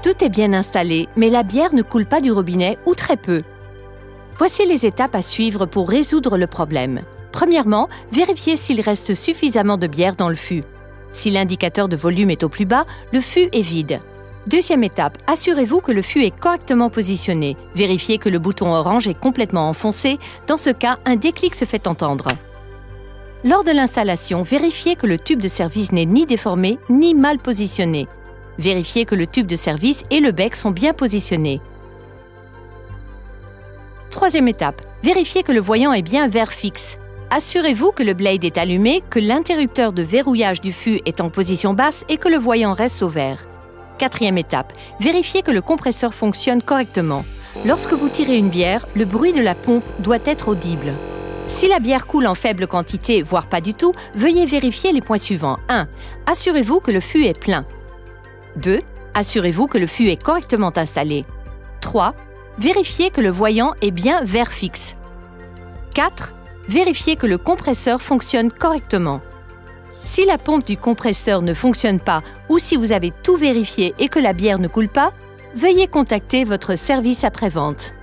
Tout est bien installé, mais la bière ne coule pas du robinet ou très peu. Voici les étapes à suivre pour résoudre le problème. Premièrement, vérifiez s'il reste suffisamment de bière dans le fût. Si l'indicateur de volume est au plus bas, le fût est vide. Deuxième étape, assurez-vous que le fût est correctement positionné. Vérifiez que le bouton orange est complètement enfoncé. Dans ce cas, un déclic se fait entendre. Lors de l'installation, vérifiez que le tube de service n'est ni déformé ni mal positionné. Vérifiez que le tube de service et le bec sont bien positionnés. Troisième étape, vérifiez que le voyant est bien vert fixe. Assurez-vous que le blade est allumé, que l'interrupteur de verrouillage du fût est en position basse et que le voyant reste au vert. Quatrième étape, vérifiez que le compresseur fonctionne correctement. Lorsque vous tirez une bière, le bruit de la pompe doit être audible. Si la bière coule en faible quantité, voire pas du tout, veuillez vérifier les points suivants. 1. Assurez-vous que le fût est plein. 2. Assurez-vous que le fût est correctement installé. 3. Vérifiez que le voyant est bien vert fixe. 4. Vérifiez que le compresseur fonctionne correctement. Si la pompe du compresseur ne fonctionne pas ou si vous avez tout vérifié et que la bière ne coule pas, veuillez contacter votre service après-vente.